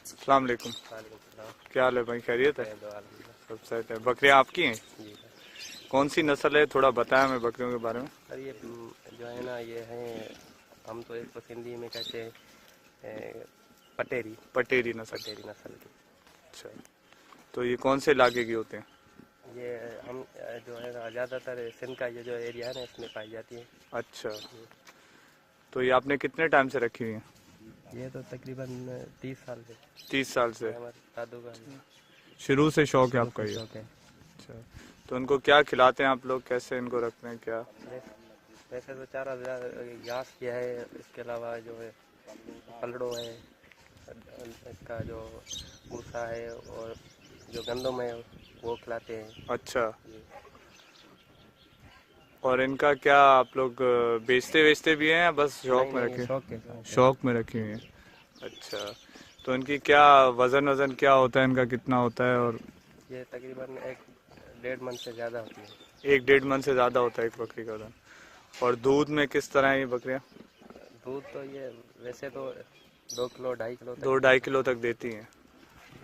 अस्सलाम वालेकुम। क्या हाल है भाई, खैरियत है? सब सेट है। बकरियाँ आपकी हैं? जी कौन सी नस्ल है, थोड़ा बताया हमें बकरियों के बारे में। सर, ये जो है ना, ये हैं, हम तो इसको हिंदी में कहते हैं पटेरी पटेरी नस्ल। पटेरी नस्ल की। अच्छा, तो ये कौन से इलाके के होते हैं? ये हम जो है ना, ज़्यादातर सिंध का ये जो एरिया है ना, इसमें पाई जाती है। अच्छा, तो ये आपने कितने टाइम से रखी हुई हैं? ये तो तकरीबन 30 साल से 30 साल से। हमारे दादू का शुरू से शौक है आपका ये? शौक है। अच्छा, तो इनको क्या खिलाते हैं आप लोग, कैसे इनको रखते हैं क्या? वैसे तो चारा घास किया है, इसके अलावा जो है पलड़ो है, इसका जो भूसा है, और जो गंदम है वो खिलाते हैं। अच्छा, और इनका क्या आप लोग बेचते वेचते भी हैं या बस शौक में रखे? शौक के साथ शौक में रखी हुई हैं। अच्छा, तो इनकी क्या वजन वजन क्या होता है इनका, कितना होता है? और ये तकरीबन 1-1.5 मन से ज़्यादा होती है। 1-1.5 मन से ज़्यादा होता है एक बकरी का वजन। और दूध में किस तरह है ये बकरियाँ? दूध तो ये वैसे तो 2 किलो 2.5 किलो तक 2-2.5 किलो तक देती हैं।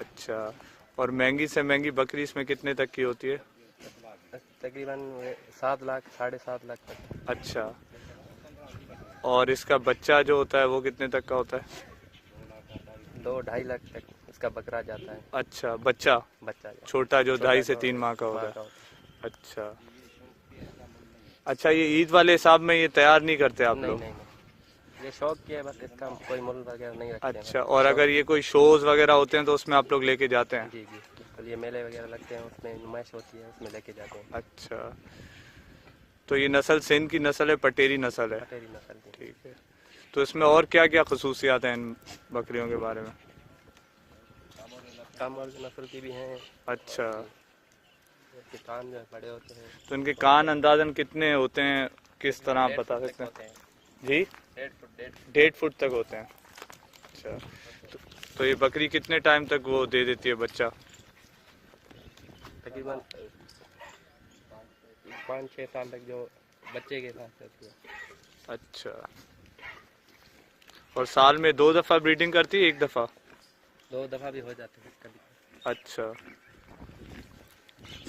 अच्छा, और महंगी से महंगी बकरी इसमें कितने तक की होती है? तकरीबन 7 लाख 7.5 लाख तक। अच्छा, और इसका बच्चा जो होता है वो कितने तक का होता है? 2-2.5 लाख तक इसका बकरा जाता है। अच्छा, बच्चा बच्चा छोटा जो 2.5 से 3 माह का होता है। अच्छा, अच्छा, ये ईद वाले हिसाब में ये तैयार नहीं करते आप लोग? नहीं, ये शौक किया है बस, इसका हम कोई मूल्य वगैरह नहीं रखते हैं। अच्छा, और अगर ये कोई शोज वगैरह होते हैं तो उसमें आप लोग लेके जाते हैं? जी बिल्कुल, ये मेले वगैरह लगते हैं, उसमें नुमाइश होती है, उसमें लेके जाते हैं। अच्छा, तो ये नस्ल सिंध की नस्ल है, पटेरी नस्ल है? पटेरी नस्ल की। ठीक है, तो इसमें और क्या क्या खसूसियात हैं इन बकरियों के बारे में? कामवाल नस्ल की भी हैं। अच्छा, इसके कान जो है बड़े होते हैं। तो इनके कान अंदाजन कितने होते हैं, किस तरह आप बता सकते हैं? जी, 1.5 फुट तक होते हैं। अच्छा, तो ये बकरी कितने टाइम तक वो दे देती है बच्चा? तकरीबन 5-6 साल तक जो बच्चे के साथ रहती है। अच्छा, और साल में 2 दफ़ा ब्रीडिंग करती है, 1 दफ़ा? 2 दफ़ा भी हो जाते हैं कभी। अच्छा,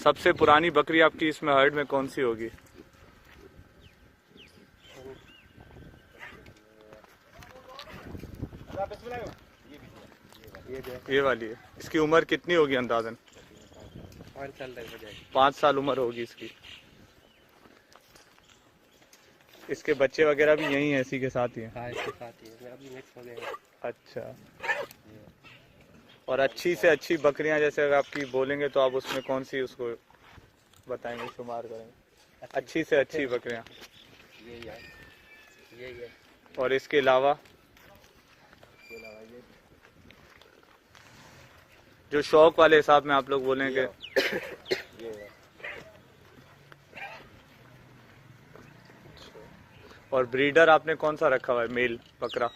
सबसे पुरानी बकरी आपकी इसमें हर्ड में कौन सी होगी? ये वाली है। इसकी उम्र कितनी होगी अंदाजन? 5 साल तक हो जाएगी। 5 साल उम्र होगी इसकी। इसके बच्चे वगैरह भी यही हैं, इसी के साथ ही हैं? हाँ, इसके साथ ही है, अभी मिक्स हो गए। अच्छा, और अच्छी से अच्छी बकरियां जैसे अगर आपकी बोलेंगे तो आप उसमें कौन सी उसको बताएंगे, शुमार करेंगे? अच्छी से अच्छी बकरियां ये है। और इसके अलावा जो शौक वाले हिसाब में आप लोग बोलेंगे? ये और ब्रीडर आपने कौन सा रखा हुआ है, मेल बकरा?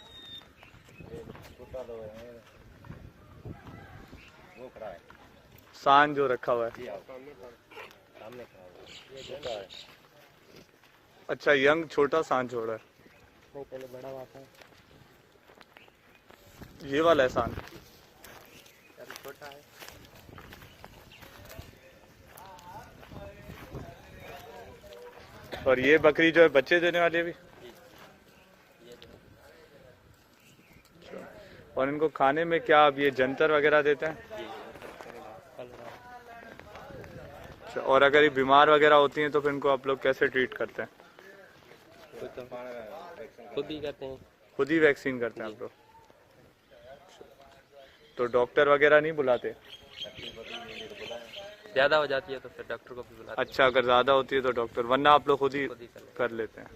सांड जो रखा हुआ है? सामने ये छोटा है। अच्छा, यंग छोटा सांड छोड़ा है। नहीं, पहले बड़ा हुआ था। ये वाला है सांड। अभी छोटा है। और ये बकरी जो है बच्चे देने वाली है भी। और इनको खाने में क्या अब ये जंतर वगैरह देते हैं? अच्छा, और अगर ये बीमार वगैरह होती हैं तो फिर इनको आप लोग कैसे ट्रीट करते हैं? खुद ही करते हैं। खुद ही वैक्सीन करते हैं आप लोग? तो डॉक्टर वगैरह नहीं बुलाते? ज्यादा हो जाती है तो फिर डॉक्टर को भी बुलाते हैं। अच्छा, अगर ज्यादा होती है तो डॉक्टर, वरना आप लोग खुद ही कर लेते हैं।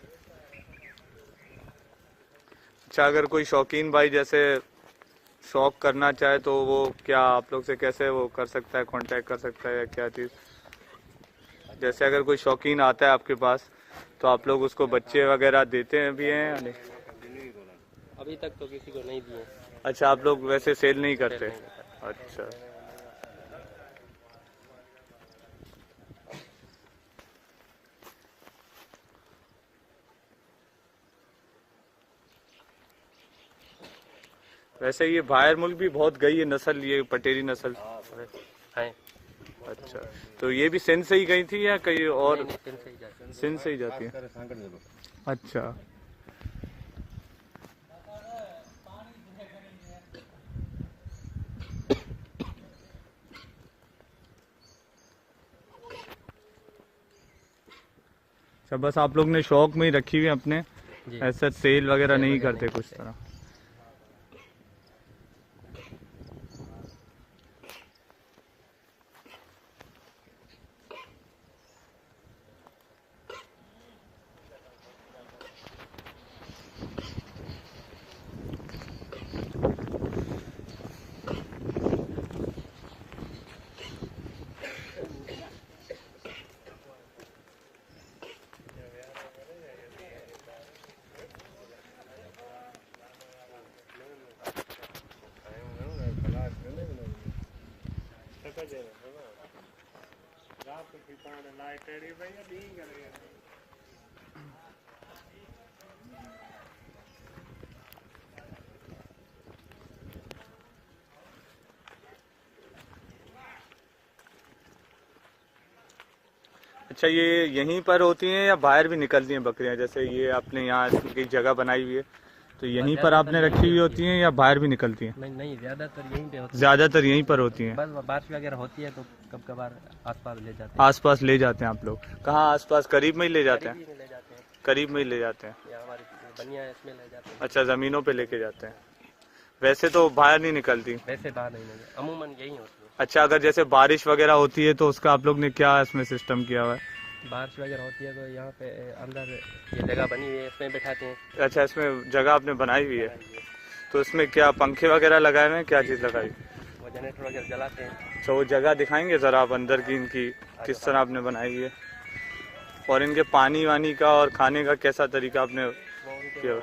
अच्छा, अगर कोई शौकीन भाई जैसे शौक करना चाहे तो वो क्या आप लोग से कैसे वो कर सकता है, कांटेक्ट कर सकता है या क्या चीज़? जैसे अगर कोई शौकीन आता है आपके पास तो आप लोग उसको बच्चे वगैरह देते हैं भी हैं या नहीं? अभी तक तो किसी को नहीं दिए। अच्छा, आप लोग वैसे सेल नहीं करते? अच्छा। वैसे ये बाहर मुल्क भी बहुत गई है नस्ल, ये पटेरी नस्ल है। अच्छा, तो ये भी सिंध से ही गई थी या कहीं और? नहीं, सिंध से ही जाती है। सिंध से ही जाती है। अच्छा। अच्छा, बस आप लोग ने शौक में ही रखी हुई है अपने, ऐसा सेल वगैरह नहीं करते कुछ तरह? अच्छा, ये यहीं पर होती हैं या बाहर भी निकलती हैं बकरियां? जैसे ये आपने यहाँ की जगह बनाई हुई है तो यहीं पर आपने रखी हुई होती हैं या बाहर भी निकलती हैं? नहीं, ज्यादातर यहीं पे होती है। ज्यादातर यहीं पर होती हैं। बस बारिश वगैरह होती है तो कब कभार आसपास ले जाते हैं। आसपास ले जाते हैं आप लोग? कहाँ आसपास? करीब में ही ले जाते हैं? ले जाते हैं। करीब में ही ले जाते हैं। या हमारी बनिया है, इसमें ले जाते हैं। अच्छा, जमीनों पे लेके जाते हैं। वैसे तो बाहर नहीं निकलती? वैसे बाहर नहीं ले, अमूमन यही होती है। अच्छा, अगर जैसे बारिश वगैरह होती है तो उसका आप लोग ने क्या इसमें सिस्टम किया हुआ है? बारिश वगैरह होती है तो यहाँ पे अंदर ये जगह बनी हुई है, इसमें बैठाते हैं। अच्छा, इसमें जगह आपने बनाई हुई है तो इसमें क्या पंखे वगैरह लगाए हुए हैं, क्या चीज़ लगाई? वो जनरेटर वगैरह जलाते हैं। अच्छा, वो जगह दिखाएंगे ज़रा आप अंदर की इनकी किस तरह आपने बनाई है, और इनके पानी वानी का और खाने का कैसा तरीका आपने किया?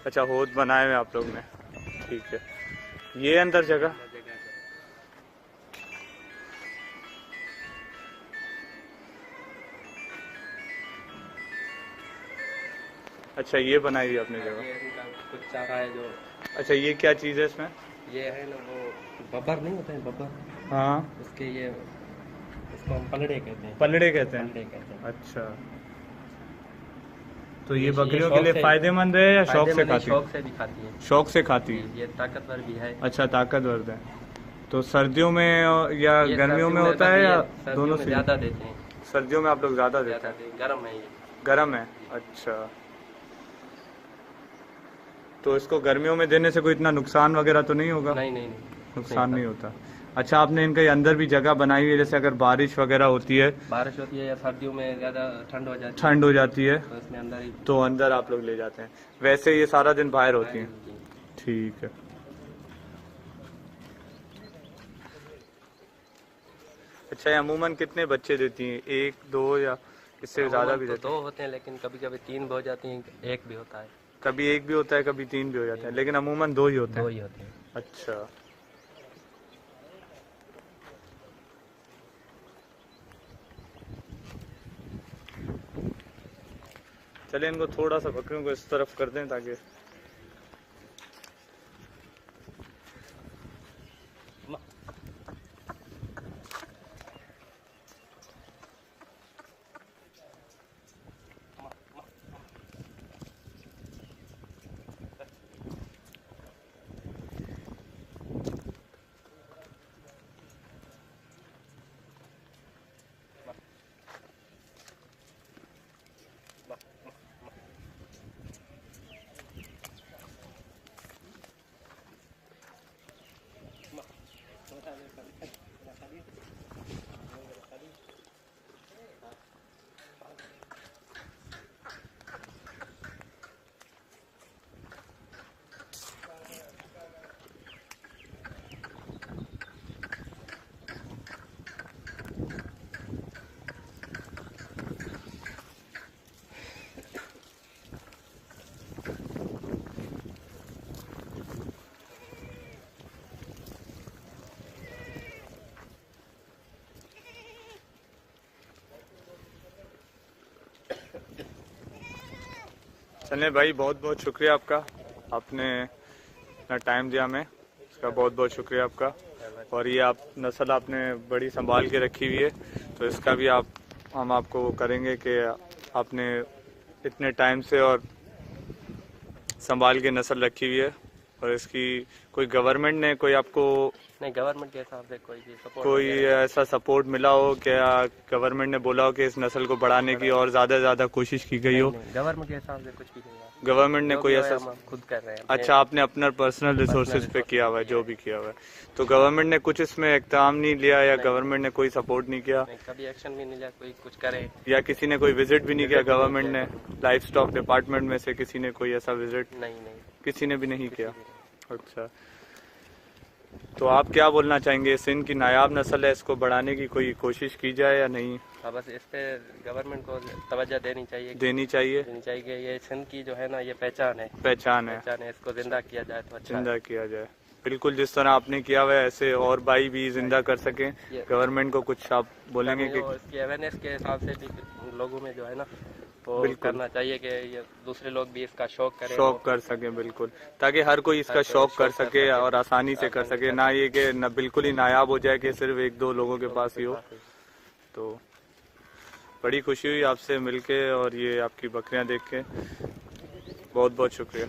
अच्छा, होद बनाए हुए आप लोग ने, ठीक है। ये अंदर जगह? अच्छा, ये बनाई हुई आपने जगह? कुछ चारा है जो। अच्छा, ये क्या चीज़ है इसमें? ये है ना वो बब्बर नहीं होते हैं, बब्बर। हाँ, उसके ये इसको हम पलड़े कहते हैं। पलड़े कहते हैं? पलड़े कहते हैं। अच्छा, तो ये बकरियों के लिए फायदेमंद है या शौक से खाती है? शौक से भी खाती है। शौक से खाती है? ये ताकतवर भी है। अच्छा, ताकतवर है। तो सर्दियों में या गर्मियों में होता है या दोनों से? ज्यादा देते हैं। सर्दियों में आप लोग ज्यादा देते हैं? गर्म है ये। गर्म है, अच्छा। तो इसको गर्मियों में देने से कोई इतना नुकसान वगैरह तो नहीं होगा? नहीं, नुकसान नहीं होता। अच्छा, आपने इनके अंदर भी जगह बनाई हुई है, जैसे अगर बारिश वगैरह होती है या सर्दियों में ज्यादा ठंड हो जाती है तो इसमें अंदर ही, तो अंदर आप लोग ले जाते हैं। वैसे ये सारा दिन बाहर होती हैं? ठीक है। अच्छा, ये अमूमन कितने बच्चे देती हैं? एक, दो या इससे ज्यादा भी देती हैं? 2 होते हैं, लेकिन कभी कभी 3 भी हो जाती हैं, 1 भी होता है। कभी 1 भी होता है, कभी 3 भी हो जाते हैं, लेकिन अमूमन 2 ही होते हैं? 2 ही होते हैं। अच्छा। चलिए इनको थोड़ा सा बकरियों को इस तरफ कर दें ताकि चलिए भाई, बहुत बहुत शुक्रिया आपका, आपने इतना टाइम दिया हमें, इसका बहुत बहुत शुक्रिया आपका। और ये आप नस्ल आपने बड़ी संभाल के रखी हुई है, तो इसका भी हम आपको वो करेंगे कि आपने इतने टाइम से और संभाल के नस्ल रखी हुई है। और इसकी कोई गवर्नमेंट ने कोई आपको नहीं, गवर्नमेंट के हिसाब से कोई भी सपोर्ट कोई ऐसा सपोर्ट मिला हो क्या? गवर्नमेंट ने बोला हो कि इस नस्ल को बढ़ाने की और ज़्यादा से ज़्यादा कोशिश की गई हो? गवर्नमेंट के हिसाब से कुछ भी नहीं है। गवर्नमेंट ने कोई ऐसा हम खुद कर रहे हैं। अच्छा, आपने अपना पर्सनल रिसोर्सेज पे किया हुआ है, जो भी किया हुआ है। तो गवर्नमेंट ने कुछ इसमें इक़दाम नहीं लिया या गवर्नमेंट ने कोई सपोर्ट नहीं किया? कभी एक्शन भी नहीं लिया, कोई कुछ करे या किसी ने कोई विजिट भी नहीं किया गवर्नमेंट ने? लाइफ स्टॉक डिपार्टमेंट में से किसी ने कोई ऐसा विजिट? नहीं, किसी ने भी नहीं किया। अच्छा, तो आप क्या बोलना चाहेंगे? सिंध की नायाब नस्ल है, इसको बढ़ाने की कोई कोशिश की जाए या नहीं? हाँ, बस इस पे गवर्नमेंट को तवज्जो देनी चाहिए कि ये सिंध की जो है ना, ये पहचान है, इसको जिंदा किया जाए तो अच्छा जिंदा किया जाए। बिल्कुल, जिस तरह आपने किया हुआ है ऐसे और भाई भी जिंदा कर सकें। गवर्नमेंट को कुछ आप बोलेंगे कि इसकी अवेयरनेस के हिसाब से भी लोगों में जो है ना, वो करना चाहिए कि ये दूसरे लोग भी इसका शौक कर सकें। बिल्कुल, ताकि हर कोई इसका शौक कर सके और आसानी से कर सके, ना ये कि न बिल्कुल ही नायाब हो जाए कि सिर्फ एक दो लोगों के पास ही हो। तो बड़ी खुशी हुई आपसे मिलके और ये आपकी बकरियां देख के। बहुत बहुत शुक्रिया।